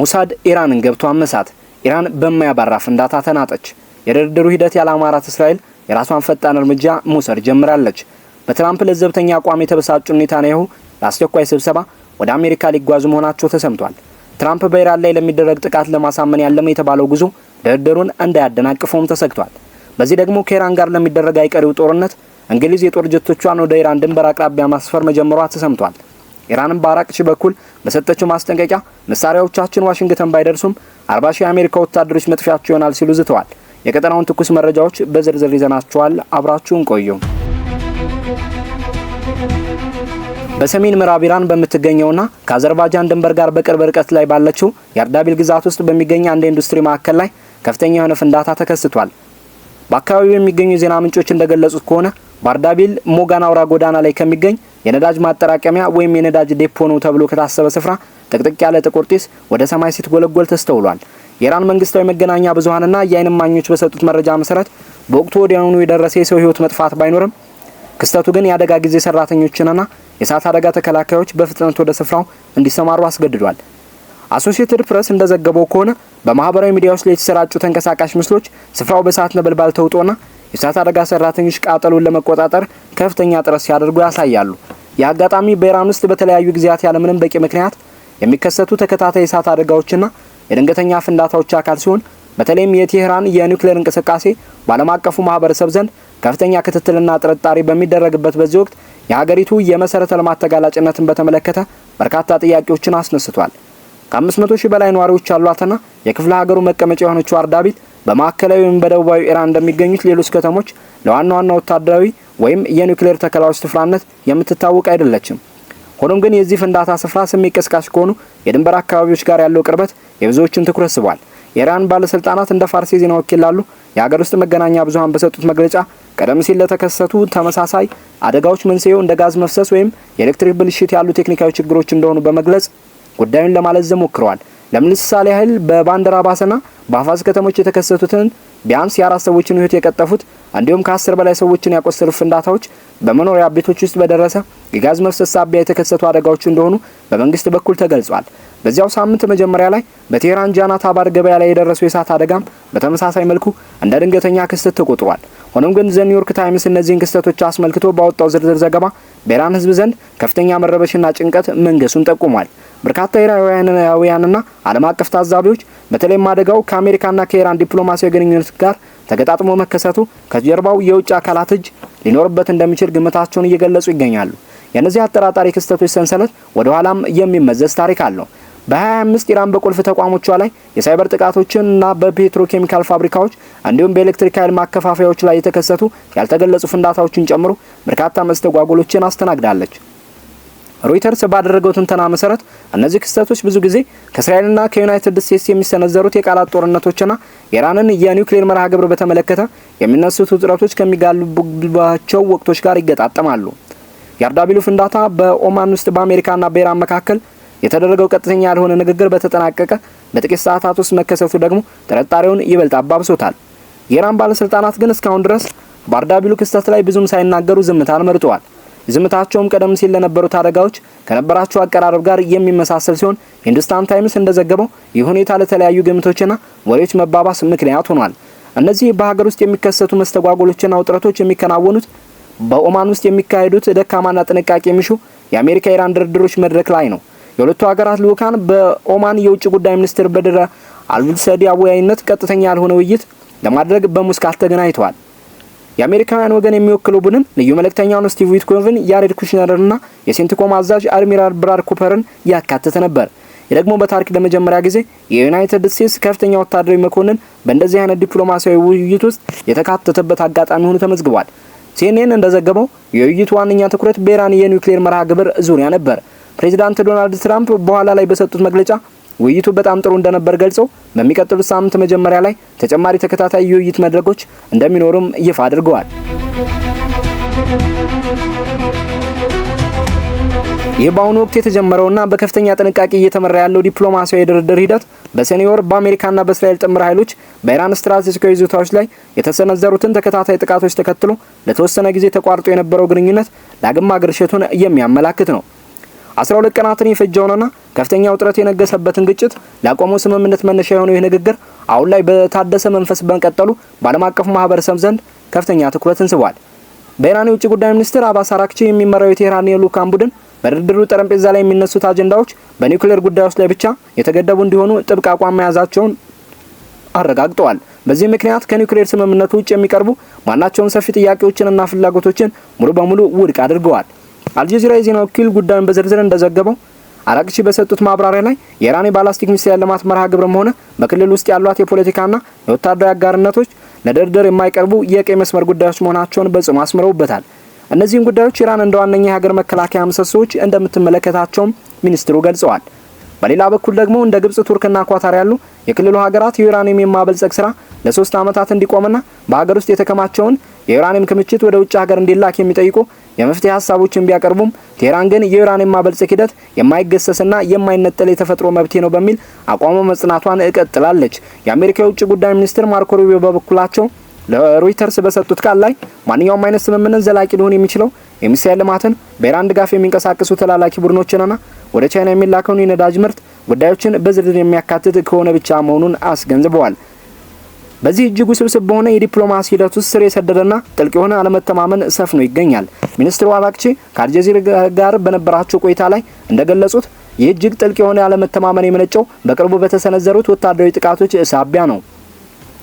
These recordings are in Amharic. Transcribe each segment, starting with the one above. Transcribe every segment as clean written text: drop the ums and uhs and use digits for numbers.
ሞሳድ ኢራንን ገብቶ አመሳት። ኢራን በማያባራ ፍንዳታ ተናጠች። የድርድሩ ሂደት ያላማራት እስራኤል የራሷን ፈጣን እርምጃ መውሰድ ጀምራለች። በትራምፕ ለዘብተኛ አቋም የተበሳጩ ኔታንያሁ ለአስቸኳይ ስብሰባ ወደ አሜሪካ ሊጓዙ መሆናቸው ተሰምቷል። ትራምፕ በኢራን ላይ ለሚደረግ ጥቃት ለማሳመን ያለመ የተባለው ጉዞ ድርድሩን እንዳያደናቅፈውም ተሰግቷል። በዚህ ደግሞ ከኢራን ጋር ለሚደረግ አይቀሬው ጦርነት እንግሊዝ የጦር ጀቶቿን ወደ ኢራን ድንበር አቅራቢያ ማስፈር መጀመሯ ተሰምቷል። ኢራንም በአራቅቺ በኩል በሰጠችው ማስጠንቀቂያ መሳሪያዎቻችን ዋሽንግተን ባይደርሱም 40 ሺህ የአሜሪካ ወታደሮች መጥፊያቸው ይሆናል ሲሉ ዝተዋል። የቀጠናውን ትኩስ መረጃዎች በዝርዝር ይዘናቸዋል። አብራችሁን ቆዩ። በሰሜን ምዕራብ ኢራን በምትገኘውና ከአዘርባይጃን ድንበር ጋር በቅርብ ርቀት ላይ ባለችው የአርዳቢል ግዛት ውስጥ በሚገኝ አንድ ኢንዱስትሪ ማዕከል ላይ ከፍተኛ የሆነ ፍንዳታ ተከስቷል። በአካባቢው የሚገኙ የዜና ምንጮች እንደገለጹት ከሆነ በአርዳቢል ሞጋን አውራ ጎዳና ላይ ከሚገኝ የነዳጅ ማጠራቀሚያ ወይም የነዳጅ ዴፖ ነው ተብሎ ከታሰበ ስፍራ ጥቅጥቅ ያለ ጥቁር ጢስ ወደ ሰማይ ሲትጎለጎል ተስተውሏል። የኢራን መንግስታዊ መገናኛ ብዙሃንና የዓይን እማኞች በሰጡት መረጃ መሰረት በወቅቱ ወዲያውኑ የደረሰ የሰው ህይወት መጥፋት ባይኖርም ክስተቱ ግን የአደጋ ጊዜ ሰራተኞችንና የእሳት አደጋ ተከላካዮች በፍጥነት ወደ ስፍራው እንዲሰማሩ አስገድዷል። አሶሲኤትድ ፕሬስ እንደዘገበው ከሆነ በማህበራዊ ሚዲያዎች ላይ የተሰራጩ ተንቀሳቃሽ ምስሎች ስፍራው በእሳት ነበልባል ተውጦና የእሳት አደጋ ሰራተኞች ቃጠሎን ለመቆጣጠር ከፍተኛ ጥረት ሲያደርጉ ያሳያሉ። የአጋጣሚ በኢራን ውስጥ በተለያዩ ጊዜያት ያለምንም በቂ ምክንያት የሚከሰቱ ተከታታይ የእሳት አደጋዎችና የድንገተኛ ፍንዳታዎች አካል ሲሆን በተለይም የቴህራን የኒውክሌር እንቅስቃሴ በዓለም አቀፉ ማህበረሰብ ዘንድ ከፍተኛ ክትትልና ጥርጣሬ በሚደረግበት በዚህ ወቅት የሀገሪቱ የመሰረተ ልማት ተጋላጭነትን በተመለከተ በርካታ ጥያቄዎችን አስነስቷል። ከ500 ሺህ በላይ ነዋሪዎች ያሏትና የክፍለ ሀገሩ መቀመጫ የሆነችው አርዳቢል በማዕከላዊ ወይም በደቡባዊ ኢራን እንደሚገኙት ሌሎች ከተሞች ለዋና ዋና ወታደራዊ ወይም የኒውክሌር ተከላዎች ስፍራነት የምትታወቅ አይደለችም። ሆኖም ግን የዚህ ፍንዳታ ስፍራ ስሜት ቀስቃሽ ከሆኑ የድንበር አካባቢዎች ጋር ያለው ቅርበት የብዙዎችን ትኩረት ስቧል። የኢራን ባለስልጣናት እንደ ፋርስ ዜና ወኪል ላሉ የሀገር ውስጥ መገናኛ ብዙሃን በሰጡት መግለጫ ቀደም ሲል ለተከሰቱ ተመሳሳይ አደጋዎች መንስኤው እንደ ጋዝ መፍሰስ ወይም የኤሌክትሪክ ብልሽት ያሉ ቴክኒካዊ ችግሮች እንደሆኑ በመግለጽ ጉዳዩን ለማለዘብ ሞክረዋል። ለምሳሌ ያህል በባንደር አባስና በአፋዝ ከተሞች የተከሰቱትን ቢያንስ የ4 ሰዎችን ህይወት የቀጠፉት እንዲሁም ከ10 በላይ ሰዎችን ያቆሰሉ ፍንዳታዎች በመኖሪያ ቤቶች ውስጥ በደረሰ የጋዝ መፍሰስ ሳቢያ የተከሰቱ አደጋዎች እንደሆኑ በመንግስት በኩል ተገልጿል። በዚያው ሳምንት መጀመሪያ ላይ በቴህራን ጃናት አባር ገበያ ላይ የደረሰው የእሳት አደጋም በተመሳሳይ መልኩ እንደ ድንገተኛ ክስተት ተቆጥሯል። ሆኖም ግን ዘ ኒውዮርክ ታይምስ እነዚህን ክስተቶች አስመልክቶ ባወጣው ዝርዝር ዘገባ በኢራን ህዝብ ዘንድ ከፍተኛ መረበሽና ጭንቀት መንገሱን ጠቁሟል። በርካታ ኢራናውያንና ዓለም አቀፍ ታዛቢዎች በተለይም አደጋው ከአሜሪካና ከኢራን ዲፕሎማሲያዊ ግንኙነት ጋር ተገጣጥሞ መከሰቱ ከጀርባው የውጭ አካላት እጅ ሊኖርበት እንደሚችል ግምታቸውን እየገለጹ ይገኛሉ። የእነዚህ አጠራጣሪ ክስተቶች ሰንሰለት ወደ ኋላም የሚመዘዝ ታሪክ አለው። በ2025 ኢራን በቁልፍ ተቋሞቿ ላይ የሳይበር ጥቃቶችንና በፔትሮኬሚካል ፋብሪካዎች እንዲሁም በኤሌክትሪክ ኃይል ማከፋፈያዎች ላይ የተከሰቱ ያልተገለጹ ፍንዳታዎችን ጨምሮ በርካታ መስተጓጎሎችን አስተናግዳለች። ሮይተርስ ባደረገው ትንተና መሰረት እነዚህ ክስተቶች ብዙ ጊዜ ከእስራኤልና ከዩናይትድ ስቴትስ የሚሰነዘሩት የቃላት ጦርነቶችና የኢራንን የኒውክሌር መርሃ ግብር በተመለከተ የሚነሱት ውጥረቶች ከሚጋሉባቸው ወቅቶች ጋር ይገጣጠማሉ። የአርዳቢሉ ፍንዳታ በኦማን ውስጥ በአሜሪካና በኢራን መካከል የተደረገው ቀጥተኛ ያልሆነ ንግግር በተጠናቀቀ በጥቂት ሰዓታት ውስጥ መከሰቱ ደግሞ ጥርጣሬውን ይበልጥ አባብሶታል። የኢራን ባለስልጣናት ግን እስካሁን ድረስ በአርዳቢሉ ክስተት ላይ ብዙም ሳይናገሩ ዝምታን መርጠዋል። ዝምታቸውም ቀደም ሲል ለነበሩት አደጋዎች ከነበራቸው አቀራረብ ጋር የሚመሳሰል ሲሆን ሂንዱስታን ታይምስ እንደዘገበው ይህ ሁኔታ ለተለያዩ ግምቶችና ወሬዎች መባባስ ምክንያት ሆኗል። እነዚህ በሀገር ውስጥ የሚከሰቱ መስተጓጎሎችና ውጥረቶች የሚከናወኑት በኦማን ውስጥ የሚካሄዱት ደካማና ጥንቃቄ የሚሹ የአሜሪካ ኢራን ድርድሮች መድረክ ላይ ነው። የሁለቱ ሀገራት ልኡካን በኦማን የውጭ ጉዳይ ሚኒስትር በድር አልቡልሰዲ አወያይነት ቀጥተኛ ያልሆነ ውይይት ለማድረግ በሙስካት ተገናኝተዋል። የአሜሪካውያን ወገን የሚወክለው ቡድን ልዩ መልእክተኛውን ስቲቭ ዊትኮቭን፣ ያሬድ ኩሽነርና የሴንቲኮም አዛዥ አድሚራል ብራድ ኩፐርን ያካተተ ነበር። የደግሞ በታሪክ ለመጀመሪያ ጊዜ የዩናይትድ ስቴትስ ከፍተኛ ወታደራዊ መኮንን በእንደዚህ አይነት ዲፕሎማሲያዊ ውይይት ውስጥ የተካተተበት አጋጣሚ ሆኖ ተመዝግቧል። ሲኤንኤን እንደዘገበው የውይይቱ ዋነኛ ትኩረት በኢራን የኒውክሌር መርሃ ግብር ዙሪያ ነበር። ፕሬዚዳንት ዶናልድ ትራምፕ በኋላ ላይ በሰጡት መግለጫ ውይይቱ በጣም ጥሩ እንደነበር ገልጸው በሚቀጥሉት ሳምንት መጀመሪያ ላይ ተጨማሪ ተከታታይ የውይይት መድረኮች እንደሚኖሩም ይፋ አድርገዋል። ይህ በአሁኑ ወቅት የተጀመረውና በከፍተኛ ጥንቃቄ እየተመራ ያለው ዲፕሎማሲያዊ ድርድር ሂደት በሰኔ ወር በአሜሪካና በእስራኤል ጥምር ኃይሎች በኢራን ስትራቴጂካዊ ይዞታዎች ላይ የተሰነዘሩትን ተከታታይ ጥቃቶች ተከትሎ ለተወሰነ ጊዜ ተቋርጦ የነበረው ግንኙነት ዳግም ማገርሸቱን የሚያመላክት ነው። 12 ቀናትን የፈጀውንና ከፍተኛ ውጥረት የነገሰበትን ግጭት ሊያቆመው ስምምነት መነሻ የሆነው ይህ ንግግር አሁን ላይ በታደሰ መንፈስ በመቀጠሉ በዓለም አቀፉ ማህበረሰብ ዘንድ ከፍተኛ ትኩረትን ስቧል። በኢራን የውጭ ጉዳይ ሚኒስትር አባስ አራክቺ የሚመራው የቴህራን የልዑካን ቡድን በድርድሩ ጠረጴዛ ላይ የሚነሱት አጀንዳዎች በኒውክሌር ጉዳዮች ላይ ብቻ የተገደቡ እንዲሆኑ ጥብቅ አቋም መያዛቸውን አረጋግጠዋል። በዚህ ምክንያት ከኒውክሌር ስምምነቱ ውጭ የሚቀርቡ ማናቸውም ሰፊ ጥያቄዎችንና ፍላጎቶችን ሙሉ በሙሉ ውድቅ አድርገዋል። አልጀዚራ የዜና ወኪል ጉዳዩን በዝርዝር እንደዘገበው አራክቺ በሰጡት ማብራሪያ ላይ የኢራን ባላስቲክ ሚሳኤል ልማት መርሃ ግብርም ሆነ በክልል ውስጥ ያሏት የፖለቲካና የወታደራዊ አጋርነቶች ለድርድር የማይቀርቡ የቀይ መስመር ጉዳዮች መሆናቸውን በጽኑ አስምረውበታል። እነዚህን ጉዳዮች ኢራን እንደ ዋነኛ የሀገር መከላከያ ምሰሶዎች እንደምትመለከታቸውም ሚኒስትሩ ገልጸዋል። በሌላ በኩል ደግሞ እንደ ግብጽ፣ ቱርክና ኳታር ያሉ የክልሉ ሀገራት የዩራኒየም የማበልጸግ ስራ ለ3 ዓመታት እንዲቆምና በሀገር ውስጥ የተከማቸውን የዩራኒየም ክምችት ወደ ውጭ ሀገር እንዲላክ የሚጠይቁ የመፍትሄ ሀሳቦችን ቢያቀርቡም ቴህራን ግን የዩራኒየም ማበልጸግ ሂደት የማይገሰስና የማይነጠል የተፈጥሮ መብት ነው በሚል አቋሟ መጽናቷን እቀጥላለች። የአሜሪካ የውጭ ጉዳይ ሚኒስትር ማርኮ ሩቢዮ በበኩላቸው ለሮይተርስ በሰጡት ቃል ላይ ማንኛውም አይነት ስምምነት ዘላቂ ሊሆን የሚችለው የሚሳኤል ልማትን በኢራን ድጋፍ የሚንቀሳቀሱ ተላላኪ ቡድኖችንና ወደ ቻይና የሚላከውን የነዳጅ ምርት ጉዳዮችን በዝርዝር የሚያካትት ከሆነ ብቻ መሆኑን አስገንዝበዋል። በዚህ እጅግ ውስብስብ በሆነ የዲፕሎማሲ ሂደት ውስጥ ስር የሰደደና ጥልቅ የሆነ አለመተማመን ሰፍኖ ይገኛል። ሚኒስትሩ አራክቺ ከአልጀዚራ ጋር በነበራቸው ቆይታ ላይ እንደገለጹት ይህ እጅግ ጥልቅ የሆነ አለመተማመን የመነጨው በቅርቡ በተሰነዘሩት ወታደራዊ ጥቃቶች ሳቢያ ነው።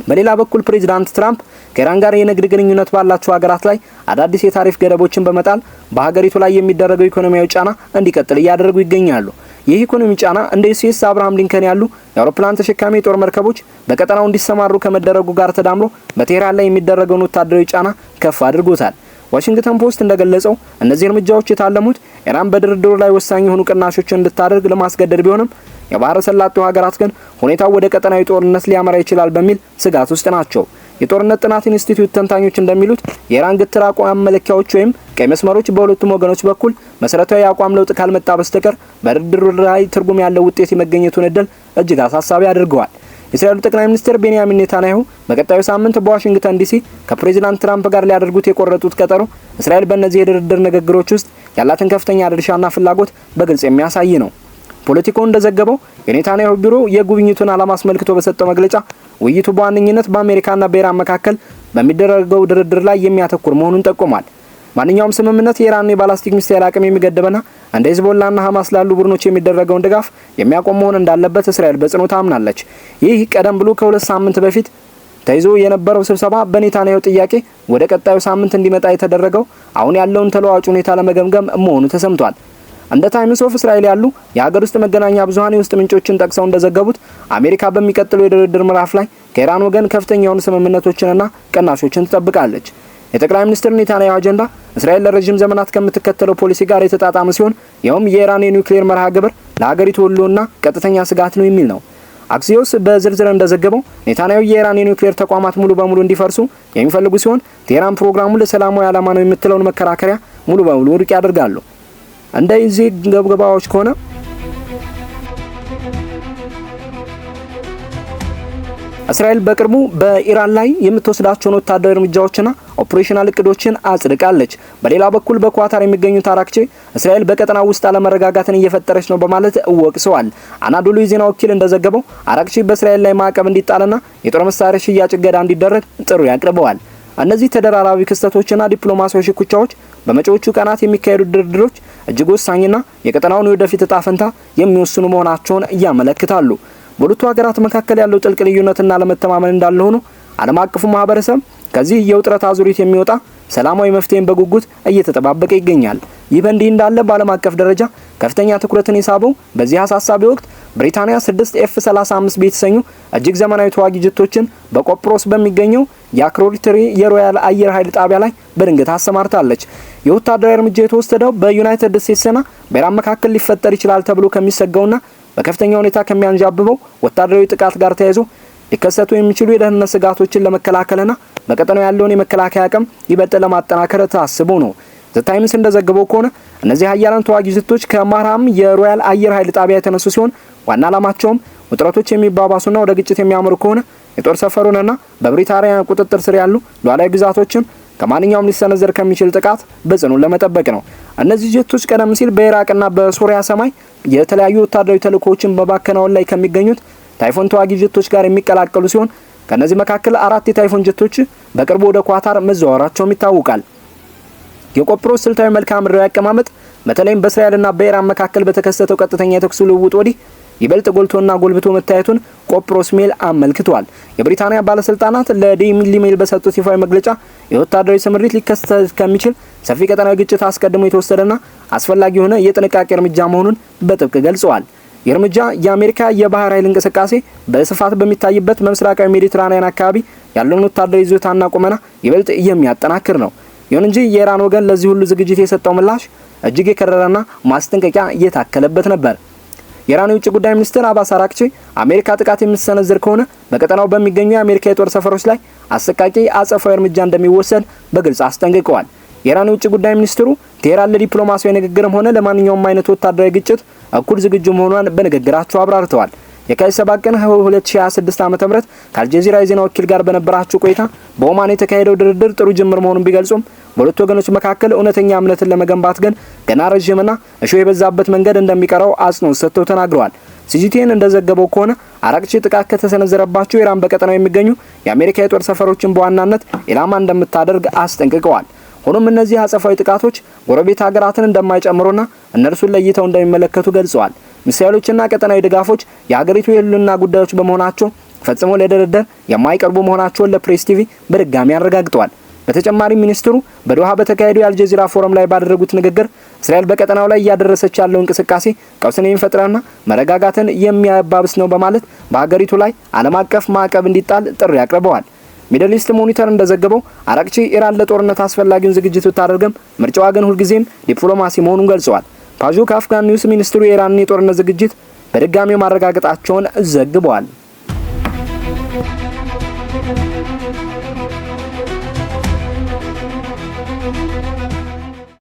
በሌላ በኩል ፕሬዚዳንት ትራምፕ ከኢራን ጋር የንግድ ግንኙነት ባላቸው ሀገራት ላይ አዳዲስ የታሪፍ ገደቦችን በመጣል በሀገሪቱ ላይ የሚደረገው ኢኮኖሚያዊ ጫና እንዲቀጥል እያደረጉ ይገኛሉ። ይህ ኢኮኖሚ ጫና እንደ ዩኤስ አብርሃም ሊንከን ያሉ የአውሮፕላን ተሸካሚ የጦር መርከቦች በቀጠናው እንዲሰማሩ ከመደረጉ ጋር ተዳምሮ በቴህራን ላይ የሚደረገውን ወታደራዊ ጫና ከፍ አድርጎታል። ዋሽንግተን ፖስት እንደገለጸው እነዚህ እርምጃዎች የታለሙት ኢራን በድርድሩ ላይ ወሳኝ የሆኑ ቅናሾችን እንድታደርግ ለማስገደድ ቢሆንም የባህረ ሰላጤው ሀገራት ግን ሁኔታው ወደ ቀጠናዊ ጦርነት ሊያመራ ይችላል በሚል ስጋት ውስጥ ናቸው። የጦርነት ጥናት ኢንስቲትዩት ተንታኞች እንደሚሉት የኢራን ግትር አቋም መለኪያዎች ወይም ቀይ መስመሮች በሁለቱም ወገኖች በኩል መሰረታዊ አቋም ለውጥ ካልመጣ በስተቀር በድርድሩ ላይ ትርጉም ያለው ውጤት የመገኘቱን እድል እጅግ አሳሳቢ አድርገዋል። የእስራኤሉ ጠቅላይ ሚኒስትር ቤንያሚን ኔታንያሁ በቀጣዩ ሳምንት በዋሽንግተን ዲሲ ከፕሬዚዳንት ትራምፕ ጋር ሊያደርጉት የቆረጡት ቀጠሮ እስራኤል በእነዚህ የድርድር ንግግሮች ውስጥ ያላትን ከፍተኛ ድርሻና ፍላጎት በግልጽ የሚያሳይ ነው። ፖለቲኮ እንደዘገበው የኔታንያሁ ቢሮ የጉብኝቱን ዓላማ አስመልክቶ በሰጠው መግለጫ ውይይቱ በዋነኝነት በአሜሪካና በኢራን መካከል በሚደረገው ድርድር ላይ የሚያተኩር መሆኑን ጠቁሟል። ማንኛውም ስምምነት የኢራን የባላስቲክ ሚሳኤል አቅም የሚገድበና እንደ ሂዝቦላና ሐማስ ላሉ ቡድኖች የሚደረገውን ድጋፍ የሚያቆም መሆን እንዳለበት እስራኤል በጽኑ ታምናለች። ይህ ቀደም ብሎ ከ2 ሳምንት በፊት ተይዞ የነበረው ስብሰባ በኔታንያሁ ጥያቄ ወደ ቀጣዩ ሳምንት እንዲመጣ የተደረገው አሁን ያለውን ተለዋዋጭ ሁኔታ ለመገምገም መሆኑ ተሰምቷል። እንደ ታይምስ ኦፍ እስራኤል ያሉ የሀገር ውስጥ መገናኛ ብዙሃን የውስጥ ምንጮችን ጠቅሰው እንደዘገቡት አሜሪካ በሚቀጥለው የድርድር ምዕራፍ ላይ ከኢራን ወገን ከፍተኛ የሆኑ ስምምነቶችንና ቅናሾችን ትጠብቃለች። የጠቅላይ ሚኒስትር ኔታንያሁ አጀንዳ እስራኤል ለረጅም ዘመናት ከምትከተለው ፖሊሲ ጋር የተጣጣመ ሲሆን ይኸውም የኢራን የኒውክሌር መርሃ ግብር ለሀገሪቱ ሕልውና ቀጥተኛ ስጋት ነው የሚል ነው። አክሲዮስ በዝርዝር እንደዘገበው ኔታንያሁ የኢራን የኒውክሌር ተቋማት ሙሉ በሙሉ እንዲፈርሱ የሚፈልጉ ሲሆን ቴህራን ፕሮግራሙ ለሰላማዊ ዓላማ ነው የምትለውን መከራከሪያ ሙሉ በሙሉ ውድቅ ያደርጋሉ። እንደዚህ ገብገባዎች ከሆነ እስራኤል በቅርቡ በኢራን ላይ የምትወስዳቸውን ወታደራዊ እርምጃዎችና ኦፕሬሽናል እቅዶችን አጽድቃለች። በሌላ በኩል በኳታር የሚገኙት አራክቺ እስራኤል በቀጠናው ውስጥ አለመረጋጋትን እየፈጠረች ነው በማለት ወቅሰዋል። አናዶሉ የዜና ወኪል እንደዘገበው አራክቺ በእስራኤል ላይ ማዕቀብ እንዲጣልና የጦር መሳሪያ ሽያጭ እገዳ እንዲደረግ ጥሪ አቅርበዋል። እነዚህ ተደራራቢ ክስተቶችና ዲፕሎማሲያዊ ሽኩቻዎች በመጪዎቹ ቀናት የሚካሄዱ ድርድሮች እጅግ ወሳኝና የቀጠናውን ወደፊት እጣ ፈንታ የሚወስኑ መሆናቸውን ያመለክታሉ። በሁለቱ ሀገራት መካከል ያለው ጥልቅ ልዩነትና ለመተማመን እንዳለ ሆኖ ዓለም አቀፉ ማህበረሰብ ከዚህ የውጥረት አዙሪት የሚወጣ ሰላማዊ መፍትሄን በጉጉት እየተጠባበቀ ይገኛል። ይህ በእንዲህ እንዳለ በዓለም አቀፍ ደረጃ ከፍተኛ ትኩረትን የሳበው በዚህ አሳሳቢ ወቅት ብሪታንያ 6 F-35 የተሰኙ እጅግ ዘመናዊ ተዋጊ ጀቶችን በቆጵሮስ በሚገኘው የአክሮሪትሪ የሮያል አየር ኃይል ጣቢያ ላይ በድንገት አሰማርታለች። የወታደራዊ እርምጃ የተወሰደው በዩናይትድ ስቴትስና በኢራን መካከል ሊፈጠር ይችላል ተብሎ ከሚሰጋውና በከፍተኛ ሁኔታ ከሚያንዣብበው ወታደራዊ ጥቃት ጋር ተያይዞ ሊከሰቱ የሚችሉ የደህንነት ስጋቶችን ለመከላከልና በቀጠናው ያለውን የመከላከያ አቅም ይበልጥ ለማጠናከር ታስቦ ነው። ዘ ታይምስ እንደዘገበው ከሆነ እነዚህ ሀያላን ተዋጊ ጀቶች ከማርሃም የሮያል አየር ኃይል ጣቢያ የተነሱ ሲሆን ዋና ዓላማቸውም ውጥረቶች የሚባባሱና ወደ ግጭት የሚያመሩ ከሆነ የጦር ሰፈሩንና በብሪታንያ ቁጥጥር ስር ያሉ ሉዓላዊ ግዛቶችን ከማንኛውም ሊሰነዘር ከሚችል ጥቃት በጽኑ ለመጠበቅ ነው። እነዚህ ጀቶች ቀደም ሲል በኢራቅና በሶሪያ ሰማይ የተለያዩ ወታደራዊ ተልእኮዎችን በማከናወን ላይ ከሚገኙት ታይፎን ተዋጊ ጀቶች ጋር የሚቀላቀሉ ሲሆን ከነዚህ መካከል 4 የታይፎን ጀቶች በቅርቡ ወደ ኳታር መዘዋወራቸውም ይታወቃል። የቆጵሮስ ስልታዊ መልክዓ ምድራዊ አቀማመጥ በተለይም በእስራኤልና በኢራን መካከል በተከሰተው ቀጥተኛ የተኩስ ልውውጥ ወዲህ ይበልጥ ጎልቶና ጎልብቶ መታየቱን ቆጵሮስ ሜል አመልክቷል። የብሪታንያ ባለስልጣናት ለዴይሊ ሜል በሰጡት ይፋዊ መግለጫ የወታደራዊ ስምሪት ሊከሰት ከሚችል ሰፊ ቀጠናዊ ግጭት አስቀድሞ የተወሰደና አስፈላጊ የሆነ የጥንቃቄ እርምጃ መሆኑን በጥብቅ ገልጸዋል። የእርምጃ የአሜሪካ የባህር ኃይል እንቅስቃሴ በስፋት በሚታይበት በምስራቃዊ ሜዲትራኒያን አካባቢ ያለውን ወታደራዊ ይዞታና ቁመና ይበልጥ የሚያጠናክር ነው። ይሁን እንጂ የኢራን ወገን ለዚህ ሁሉ ዝግጅት የሰጠው ምላሽ እጅግ የከረረና ማስጠንቀቂያ እየታከለበት ነበር። የኢራን የውጭ ጉዳይ ሚኒስትር አባስ አራክቺ አሜሪካ ጥቃት የምትሰነዝር ከሆነ በቀጠናው በሚገኙ የአሜሪካ የጦር ሰፈሮች ላይ አሰቃቂ አጸፋዊ እርምጃ እንደሚወሰድ በግልጽ አስጠንቅቀዋል። የኢራን የውጭ ጉዳይ ሚኒስትሩ ቴህራን ለዲፕሎማሲያዊ ንግግርም ሆነ ለማንኛውም አይነት ወታደራዊ ግጭት እኩል ዝግጁ መሆኗን በንግግራቸው አብራርተዋል። የካቲት 7 ቀን 2026 ዓ.ም ከአልጀዚራ የዜና ወኪል ጋር በነበራቸው ቆይታ በኦማን የተካሄደው ድርድር ጥሩ ጅምር መሆኑን ቢገልጹም በሁለቱ ወገኖች መካከል እውነተኛ እምነትን ለመገንባት ግን ገና ረጅምና እሾህ የበዛበት መንገድ እንደሚቀረው አጽንኦት ሰጥተው ተናግረዋል። ሲጂቲኤን እንደዘገበው ከሆነ አራቅቺ ጥቃት ከተሰነዘረባቸው ኢራን በቀጠናው የሚገኙ የአሜሪካ የጦር ሰፈሮችን በዋናነት ኢላማ እንደምታደርግ አስጠንቅቀዋል። ሆኖም እነዚህ አጸፋዊ ጥቃቶች ጎረቤት ሀገራትን እንደማይጨምሩና እነርሱን ለይተው እንደሚመለከቱ ገልጸዋል። ሚሳኤሎችና ቀጠናዊ ድጋፎች የሀገሪቱ የህልውና ጉዳዮች በመሆናቸው ፈጽሞ ለድርድር የማይቀርቡ መሆናቸውን ለፕሬስ ቲቪ በድጋሚ አረጋግጠዋል። በተጨማሪም ሚኒስትሩ በዶሃ በተካሄደው የአልጀዚራ ፎረም ላይ ባደረጉት ንግግር እስራኤል በቀጠናው ላይ እያደረሰች ያለው እንቅስቃሴ ቀውስን የሚፈጥርና መረጋጋትን የሚያባብስ ነው በማለት በሀገሪቱ ላይ ዓለም አቀፍ ማዕቀብ እንዲጣል ጥሪ አቅርበዋል። ሚድል ኢስት ሞኒተር እንደዘገበው አራቅቺ ኢራን ለጦርነት አስፈላጊውን ዝግጅት ብታደርግም ምርጫዋ ግን ሁልጊዜም ዲፕሎማሲ መሆኑን ገልጸዋል። ፓዡ ከአፍጋን ኒውስ ሚኒስትሩ የኢራንን የጦርነት ዝግጅት በድጋሚ ማረጋገጣቸውን ዘግበዋል።